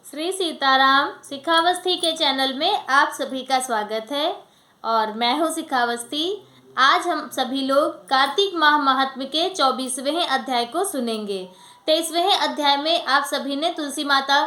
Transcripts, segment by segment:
श्री सीताराम शिखावस्थी के चैनल में आप सभी का स्वागत है और मैं हूँ शिखावस्थी। आज हम सभी लोग कार्तिक माह महात्म्य के 24वें अध्याय को सुनेंगे। 23वें अध्याय में आप सभी ने तुलसी माता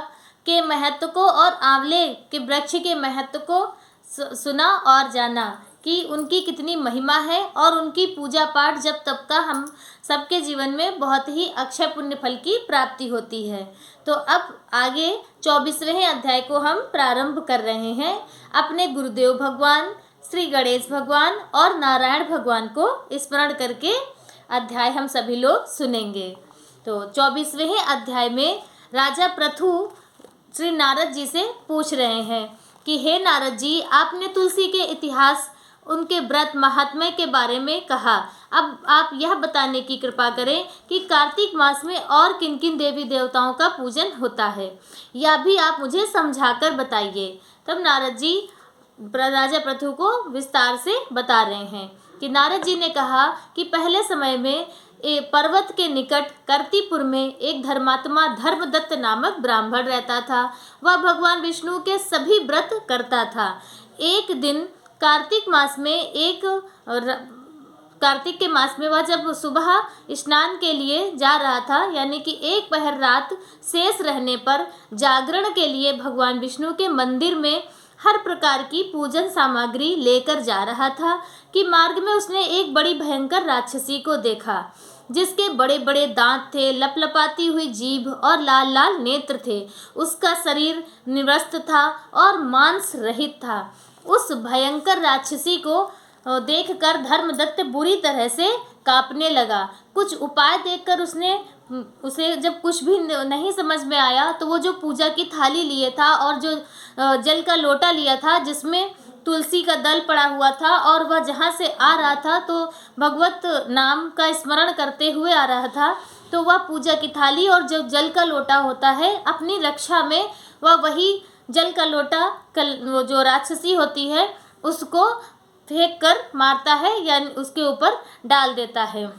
के महत्व को और आंवले के वृक्ष के महत्व को सुना और जाना कि उनकी कितनी महिमा है और उनकी पूजा पाठ जब तब का हम सबके जीवन में बहुत ही अक्षय पुण्य फल की प्राप्ति होती है। तो अब आगे 24वें अध्याय को हम प्रारंभ कर रहे हैं। अपने गुरुदेव भगवान श्री गणेश भगवान और नारायण भगवान को स्मरण करके अध्याय हम सभी लोग सुनेंगे। तो 24वें अध्याय में राजा पृथु श्री नारद जी से पूछ रहे हैं कि हे नारद जी, आपने तुलसी के इतिहास, उनके व्रत महात्म्य के बारे में कहा। अब आप यह बताने की कृपा करें कि कार्तिक मास में और किन किन देवी देवताओं का पूजन होता है, यह भी आप मुझे समझाकर बताइए। तब नारद जी राजा पृथु को विस्तार से बता रहे हैं कि नारद जी ने कहा कि पहले समय में पर्वत के निकट कर्तिपुर में एक धर्मात्मा धर्मदत्त नामक ब्राह्मण रहता था। वह भगवान विष्णु के सभी व्रत करता था। एक दिन कार्तिक के मास में वह जब सुबह स्नान के लिए जा रहा था, यानी कि एक पहर रात शेष रहने पर जागरण के लिए भगवान विष्णु के मंदिर में हर प्रकार की पूजन सामग्री लेकर जा रहा था कि मार्ग में उसने एक बड़ी भयंकर राक्षसी को देखा, जिसके बड़े बड़े दांत थे, लपलपाती हुई जीभ और लाल लाल नेत्र थे। उसका शरीर निवस्त्र था और मांस रहित था। उस भयंकर राक्षसी को देखकर धर्मदत्त बुरी तरह से कांपने लगा। कुछ उपाय देखकर उसे जब कुछ भी नहीं समझ में आया तो वो जो पूजा की थाली लिए था और जो जल का लोटा लिया था जिसमें तुलसी का दल पड़ा हुआ था, और वह जहाँ से आ रहा था तो भगवत नाम का स्मरण करते हुए आ रहा था, तो वह पूजा की थाली और जो जल का लोटा होता है, अपनी रक्षा में वह वही जल का लोटा वो जो राक्षसी होती है उसको फेंक कर मारता है, यानी उसके ऊपर डाल देता है।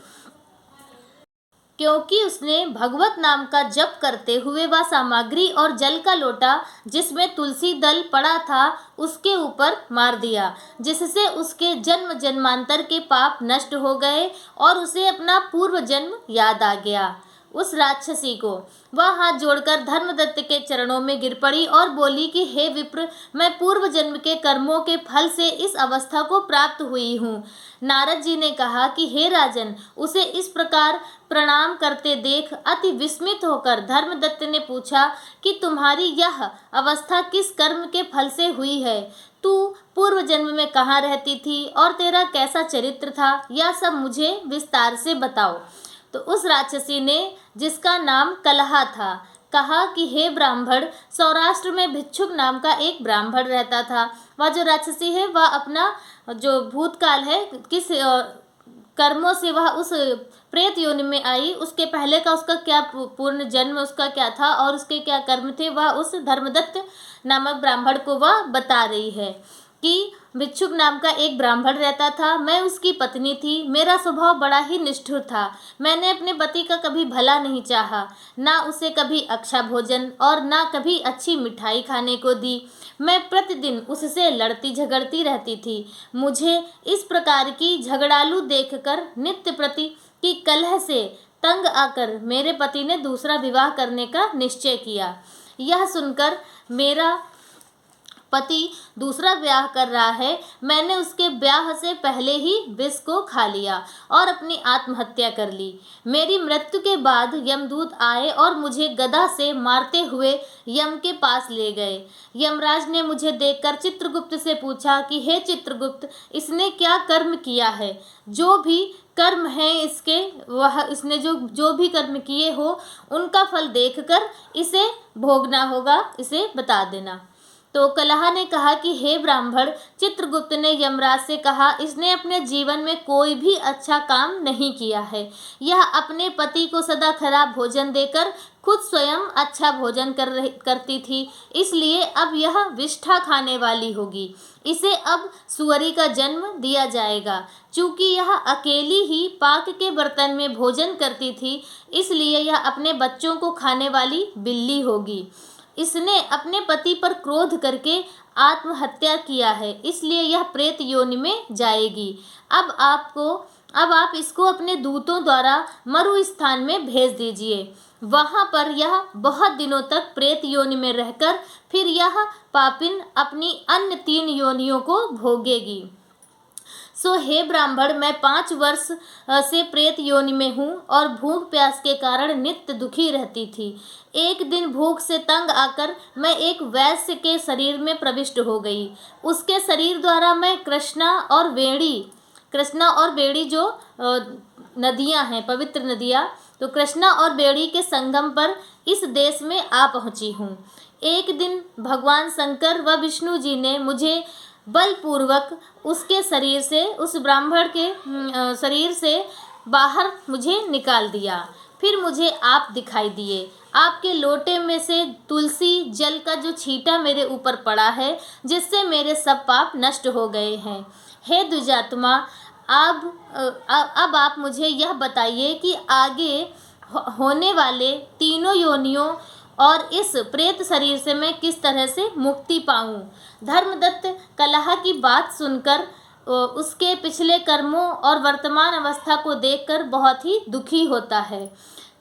क्योंकि उसने भगवत नाम का जप करते हुए वह सामग्री और जल का लोटा जिसमें तुलसी दल पड़ा था उसके ऊपर मार दिया, जिससे उसके जन्म जन्मांतर के पाप नष्ट हो गए और उसे अपना पूर्व जन्म याद आ गया। उस राक्षसी को वह हाथ जोड़कर धर्मदत्त के चरणों में गिर पड़ी और बोली कि हे विप्र, मैं पूर्व जन्म के कर्मों के फल से इस अवस्था को प्राप्त हुई हूँ। नारद जी ने कहा कि हे राजन, उसे इस प्रकार प्रणाम करते देख अति विस्मित होकर धर्मदत्त ने पूछा कि तुम्हारी यह अवस्था किस कर्म के फल से हुई है? तू पूर्व जन्म में कहाँ रहती थी और तेरा कैसा चरित्र था? यह सब मुझे विस्तार से बताओ। तो उस राक्षसी ने, जिसका नाम कलहा था, कहा कि हे ब्राह्मण, सौराष्ट्र में भिक्षुक नाम का एक ब्राह्मण रहता था। वह जो राक्षसी है वह अपना जो भूतकाल है, किस कर्मों से वह उस प्रेत योनि में आई, उसके पहले का उसका क्या पूर्ण जन्म उसका क्या था और उसके क्या कर्म थे, वह उस धर्मदत्त नामक ब्राह्मण को वह बता रही है कि भिक्षुक नाम का एक ब्राह्मण रहता था। मैं उसकी पत्नी थी। मेरा स्वभाव बड़ा ही निष्ठुर था। मैंने अपने पति का कभी भला नहीं चाहा, ना उसे कभी अच्छा भोजन और ना कभी अच्छी मिठाई खाने को दी। मैं प्रतिदिन उससे लड़ती झगड़ती रहती थी। मुझे इस प्रकार की झगड़ालू देखकर नित्य प्रति की कलह से तंग आकर मेरे पति ने दूसरा विवाह करने का निश्चय किया। यह सुनकर मेरा पति दूसरा ब्याह कर रहा है, मैंने उसके ब्याह से पहले ही विष को खा लिया और अपनी आत्महत्या कर ली। मेरी मृत्यु के बाद यमदूत आए और मुझे गदा से मारते हुए यम के पास ले गए। यमराज ने मुझे देखकर चित्रगुप्त से पूछा कि हे चित्रगुप्त, इसने क्या कर्म किया है? जो भी कर्म है इसने जो भी कर्म किए हो उनका फल देखकर इसे भोगना होगा, इसे बता देना। तो कलहा ने कहा कि हे ब्राह्मण, चित्रगुप्त ने यमराज से कहा, इसने अपने जीवन में कोई भी अच्छा काम नहीं किया है। यह अपने पति को सदा खराब भोजन देकर खुद स्वयं अच्छा भोजन करती थी, इसलिए अब यह विष्ठा खाने वाली होगी। इसे अब सुअरी का जन्म दिया जाएगा। चूँकि यह अकेली ही पाक के बर्तन में भोजन करती थी, इसलिए यह अपने बच्चों को खाने वाली बिल्ली होगी। इसने अपने पति पर क्रोध करके आत्महत्या किया है, इसलिए यह प्रेत योनि में जाएगी। अब आप इसको अपने दूतों द्वारा मरु स्थान में भेज दीजिए। वहाँ पर यह बहुत दिनों तक प्रेत योनि में रहकर फिर यह पापिन अपनी अन्य 3 योनियों को भोगेगी। सो हे ब्राह्मण, मैं 5 वर्ष से प्रेत योनि में हूँ और भूख प्यास के कारण नित्य दुखी रहती थी। एक दिन भूख से तंग आकर मैं एक वैश्य के शरीर में प्रविष्ट हो गई। उसके शरीर द्वारा मैं कृष्णा और बेड़ी जो नदियाँ हैं, पवित्र नदियाँ, तो कृष्णा और बेड़ी के संगम पर इस देश में आ पहुँची हूँ। एक दिन भगवान शंकर व विष्णु जी ने मुझे बलपूर्वक उसके शरीर से, उस ब्राह्मण के शरीर से बाहर मुझे निकाल दिया। फिर मुझे आप दिखाई दिए। आपके लोटे में से तुलसी जल का जो छींटा मेरे ऊपर पड़ा है, जिससे मेरे सब पाप नष्ट हो गए हैं। हे द्विजात्मा, अब आप मुझे यह बताइए कि आगे होने वाले 3 योनियों और इस प्रेत शरीर से मैं किस तरह से मुक्ति पाऊं। धर्मदत्त कलह की बात सुनकर उसके पिछले कर्मों और वर्तमान अवस्था को देखकर बहुत ही दुखी होता है।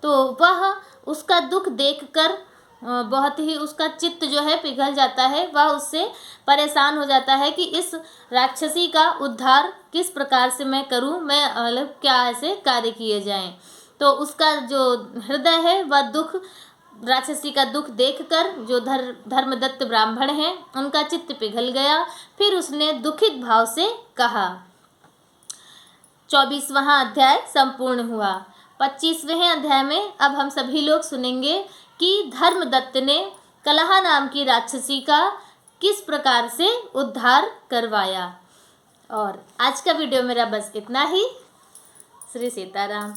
तो वह उसका दुख देखकर बहुत ही उसका चित्त जो है पिघल जाता है। वह उससे परेशान हो जाता है कि इस राक्षसी का उद्धार किस प्रकार से मैं करूं, मैं मतलब क्या ऐसे कार्य किए जाएं। तो उसका जो हृदय है वह दुख, राक्षसी का दुख देखकर जो धर्मदत्त ब्राह्मण हैं उनका चित्त पिघल गया। फिर उसने दुखित भाव से कहा। 24वां अध्याय संपूर्ण हुआ। 25वें अध्याय में अब हम सभी लोग सुनेंगे कि धर्मदत्त ने कलहा नाम की राक्षसी का किस प्रकार से उद्धार करवाया। और आज का वीडियो मेरा बस इतना ही। श्री सीताराम।